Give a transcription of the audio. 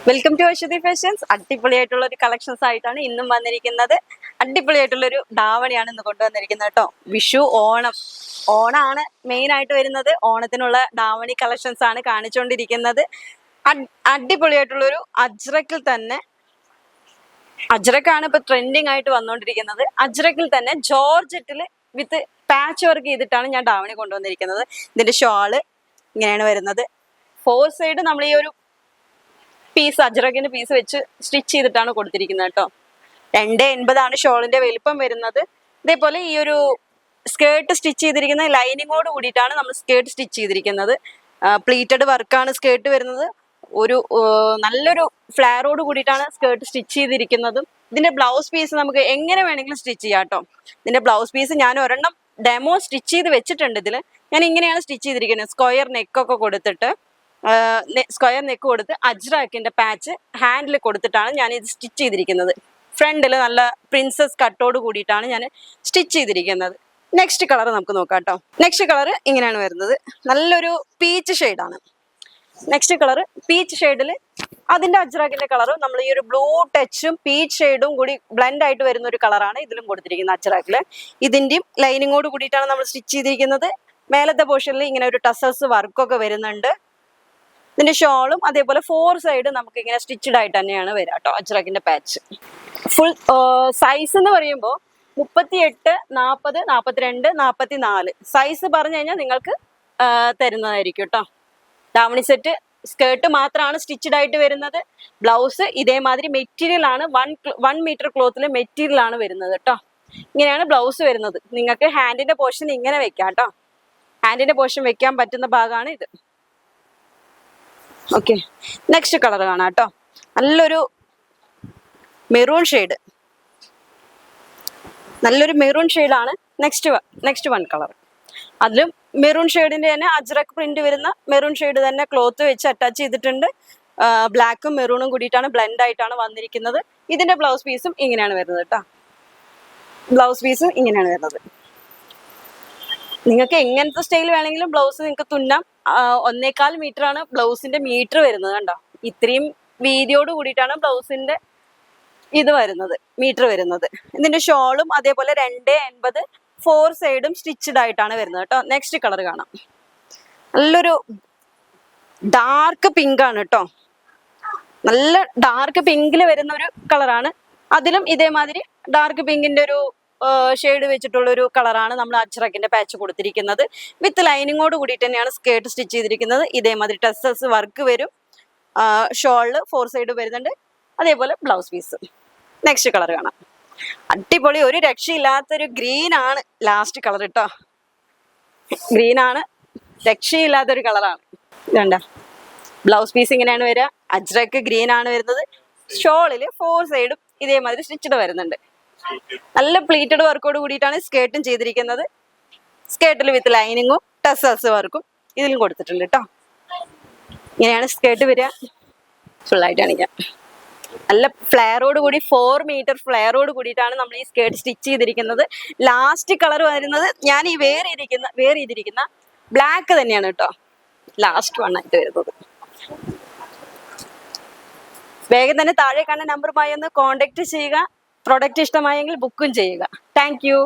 Welcome to Aswathy fashions. അടിപൊളിയായിട്ടുള്ള ഒരു collections ആയിട്ടാണ് ഇന്നും വന്നിരിക്കുന്നത്. അടിപൊളിയായിട്ടുള്ള ഒരു ധാവണിയാണ് ഇന്ന് കൊണ്ടുവന്നിരിക്കുന്നത് കേട്ടോ. വിഷു, ഓണാണ് മെയിൻ ആയിട്ട് വരുന്നത്. ഓണത്തിനുള്ള ധാവണി കളക്ഷൻസ് ആണ് കാണിച്ചുകൊണ്ടിരിക്കുന്നത്. അടിപൊളിയായിട്ടുള്ളൊരു അജ്രക്കിൽ തന്നെ, അജ്രക്കാണ് ഇപ്പൊ ട്രെൻഡിങ് ആയിട്ട് വന്നുകൊണ്ടിരിക്കുന്നത്. അജ്രക്കിൽ തന്നെ ജോർജറ്റിൽ വിത്ത് പാച്ച് വർക്ക് ചെയ്തിട്ടാണ് ഞാൻ ധാവണി കൊണ്ടുവന്നിരിക്കുന്നത്. ഇതിന്റെ ഷോള് ഇങ്ങനെയാണ് വരുന്നത്. 4 സൈഡ് നമ്മൾ ഈ ഒരു പീസ് അജ്രക്കിന്റെ പീസ് വെച്ച് സ്റ്റിച്ച് ചെയ്തിട്ടാണ് കൊടുത്തിരിക്കുന്നത് കേട്ടോ. 2.80 ഷോളിന്റെ വലിപ്പം വരുന്നത്. ഇതേപോലെ ഈ ഒരു സ്കേർട്ട് സ്റ്റിച്ച് ചെയ്തിരിക്കുന്ന ലൈനിങ്ങോട് കൂടിയിട്ടാണ് നമ്മൾ സ്കേർട്ട് സ്റ്റിച്ച് ചെയ്തിരിക്കുന്നത്. പ്ലീറ്റഡ് വർക്കാണ് സ്കേർട്ട് വരുന്നത്. ഒരു നല്ലൊരു ഫ്ലെയറോട് കൂടിയിട്ടാണ് സ്കേർട്ട് സ്റ്റിച്ച് ചെയ്തിരിക്കുന്നതും. ഇതിന്റെ ബ്ലൗസ് പീസ് നമുക്ക് എങ്ങനെ വേണമെങ്കിലും സ്റ്റിച്ച് ചെയ്യാം കേട്ടോ. ഇതിന്റെ ബ്ലൗസ് പീസ് ഞാൻ ഒരെണ്ണം ഡെമോ സ്റ്റിച്ച് ചെയ്ത് വെച്ചിട്ടുണ്ട്. ഇതിൽ ഞാൻ ഇങ്ങനെയാണ് സ്റ്റിച്ച് ചെയ്തിരിക്കുന്നത്. സ്ക്വയർ നെക്കൊക്കെ കൊടുത്തിട്ട്, സ്ക്വയർ നെക്ക് കൊടുത്ത് അജ്രാക്കിന്റെ പാച്ച് ഹാൻഡിൽ കൊടുത്തിട്ടാണ് ഞാൻ ഇത് സ്റ്റിച്ച് ചെയ്തിരിക്കുന്നത്. ഫ്രണ്ടിൽ നല്ല പ്രിൻസസ് കട്ടോട് കൂടിയിട്ടാണ് ഞാൻ സ്റ്റിച്ച് ചെയ്തിരിക്കുന്നത്. നെക്സ്റ്റ് കളർ നമുക്ക് നോക്കാം കേട്ടോ. നെക്സ്റ്റ് കളർ ഇങ്ങനെയാണ് വരുന്നത്. നല്ലൊരു പീച്ച് ഷെയ്ഡാണ്. നെക്സ്റ്റ് കളർ പീച്ച് ഷെയ്ഡിൽ അതിന്റെ അജ്രാക്കിന്റെ കളറും നമ്മൾ ഈ ഒരു ബ്ലൂ ടച്ചും പീച്ച് ഷെയ്ഡും കൂടി ബ്ലെൻഡ് ആയിട്ട് വരുന്ന ഒരു കളറാണ് ഇതിലും കൊടുത്തിരിക്കുന്നത് അജ്രാക്കില്. ഇതിന്റെയും ലൈനിങ്ങോട് കൂടിയിട്ടാണ് നമ്മൾ സ്റ്റിച്ച് ചെയ്തിരിക്കുന്നത്. മേലത്തെ പോർഷനിൽ ഇങ്ങനെ ഒരു ടസൽസ് വർക്കൊക്കെ വരുന്നുണ്ട്. ഇതിന്റെ ഷോളും അതേപോലെ 4 സൈഡ് നമുക്ക് ഇങ്ങനെ സ്റ്റിച്ചഡ് ആയിട്ട് തന്നെയാണ് വരിക കേട്ടോ. അജ്രക്കിന്റെ പാച്ച് ഫുൾ സൈസ് എന്ന് പറയുമ്പോൾ 38, 40, 42, 44 സൈസ് പറഞ്ഞു കഴിഞ്ഞാൽ നിങ്ങൾക്ക് തരുന്നതായിരിക്കും കേട്ടോ. ധാവണി സെറ്റ് സ്കേർട്ട് മാത്രമാണ് സ്റ്റിച്ചഡ് ആയിട്ട് വരുന്നത്. ബ്ലൗസ് ഇതേമാതിരി മെറ്റീരിയൽ ആണ്. 1 മീറ്റർ ക്ലോത്തിൽ മെറ്റീരിയൽ ആണ് വരുന്നത് കേട്ടോ. ഇങ്ങനെയാണ് ബ്ലൗസ് വരുന്നത്. നിങ്ങൾക്ക് ഹാൻഡിന്റെ പോർഷൻ ഇങ്ങനെ വെക്കാം കേട്ടോ. ഹാൻഡിന്റെ പോർഷൻ വെക്കാൻ പറ്റുന്ന ഭാഗമാണ് ഇത്. ഓക്കെ, നെക്സ്റ്റ് കളർ കാണാം കേട്ടോ. നല്ലൊരു മെറൂൺ ഷെയ്ഡ്, നല്ലൊരു മെറൂൺ ഷെയ്ഡാണ് നെക്സ്റ്റ് വൺ കളർ. അതിലും മെറൂൺ ഷെയ്ഡിന്റെ തന്നെ അജ്രക് പ്രിന്റ് വരുന്ന മെറൂൺ ഷെയ്ഡ് തന്നെ ക്ലോത്ത് വെച്ച് അറ്റാച്ച് ചെയ്തിട്ടുണ്ട്. ബ്ലാക്കും മെറൂണും കൂടിയിട്ടാണ് ബ്ലെൻഡ് ആയിട്ടാണ് വന്നിരിക്കുന്നത്. ഇതിന്റെ ബ്ലൗസ് പീസും ഇങ്ങനെയാണ് വരുന്നത് കേട്ടോ. ബ്ലൗസ് പീസും ഇങ്ങനെയാണ് വരുന്നത്. നിങ്ങൾക്ക് എങ്ങനത്തെ സ്റ്റൈൽ വേണമെങ്കിലും ബ്ലൗസ് നിങ്ങൾക്ക് തുന്നാം. 1.25 മീറ്റർ ആണ് ബ്ലൗസിന്റെ മീറ്റർ വരുന്നത് കണ്ടോ. ഇത്രയും വീതിയോട് കൂടിയിട്ടാണ് ബ്ലൗസിന്റെ ഇത് വരുന്നത്, മീറ്റർ വരുന്നത്. ഇതിന്റെ ഷോളും അതേപോലെ 2.80 4 സൈഡും സ്റ്റിച്ചഡ് ആയിട്ടാണ് വരുന്നത് കേട്ടോ. നെക്സ്റ്റ് കളർ കാണാം. നല്ലൊരു ഡാർക്ക് പിങ്ക് ആണ് കേട്ടോ. നല്ല ഡാർക്ക് പിങ്കിൽ വരുന്ന ഒരു കളറാണ്. അതിലും ഇതേമാതിരി ഡാർക്ക് പിങ്കിന്റെ ഒരു ഷെയ്ഡ് വെച്ചിട്ടുള്ള ഒരു കളറാണ് നമ്മൾ അജ്രക്കിന്റെ പാച്ച് കൊടുത്തിരിക്കുന്നത്. വിത്ത് ലൈനിങ്ങോട് കൂടിയിട്ട് തന്നെയാണ് സ്കേർട്ട് സ്റ്റിച്ച് ചെയ്തിരിക്കുന്നത്. ഇതേമാതിരി ടസൽസ് വർക്ക് വരും. ഷോളില് 4 സൈഡ് വരുന്നുണ്ട്. അതേപോലെ ബ്ലൗസ് പീസ്. നെക്സ്റ്റ് കളർ കാണാം. അടിപൊളി, ഒരു രക്ഷയില്ലാത്തൊരു ഗ്രീൻ ആണ് ലാസ്റ്റ് കളർ കേട്ടോ. ഗ്രീൻ ആണ്, രക്ഷയില്ലാത്തൊരു കളറാണ്. ഇതണ്ട ബ്ലൗസ് പീസ് ഇങ്ങനെയാണ് വരിക. അജ്രക്ക് ഗ്രീൻ ആണ് വരുന്നത്. ഷോളില് 4 സൈഡും ഇതേമാതിരി സ്റ്റിച്ചഡ് വരുന്നുണ്ട്. നല്ല പ്ലീറ്റഡ് വർക്കോട് കൂടിയിട്ടാണ് സ്കേർട്ടും ചെയ്തിരിക്കുന്നത്. സ്കേർട്ടിൽ വിത്ത് ലൈനിങ്ങും ടസൽസ് വർക്കും ഇതിലും കൊടുത്തിട്ടുണ്ട് കേട്ടോ. ഇങ്ങനെയാണ് സ്കേർട്ട് വരിക. ഫുള്ളായിട്ട് കാണിക്കാം. നല്ല ഫ്ലെയറോട് കൂടി 4 മീറ്റർ ഫ്ലെയറോട് കൂടിയിട്ടാണ് നമ്മൾ ഈ സ്കേർട്ട് സ്റ്റിച്ച് ചെയ്തിരിക്കുന്നത്. ലാസ്റ്റ് കളർ വരുന്നത് ഞാൻ ഈ വെയർ ചെയ്തിരിക്കുന്ന ബ്ലാക്ക് തന്നെയാണ് കേട്ടോ. ലാസ്റ്റ് വൺ ആയിട്ട് വരുന്നത്. വേഗം തന്നെ താഴെ കാണുന്ന നമ്പറുമായി ഒന്ന് കോണ്ടാക്ട് ചെയ്യുക. പ്രൊഡക്റ്റ് ഇഷ്ടമായെങ്കിൽ ബുക്കും ചെയ്യുക. Thank you.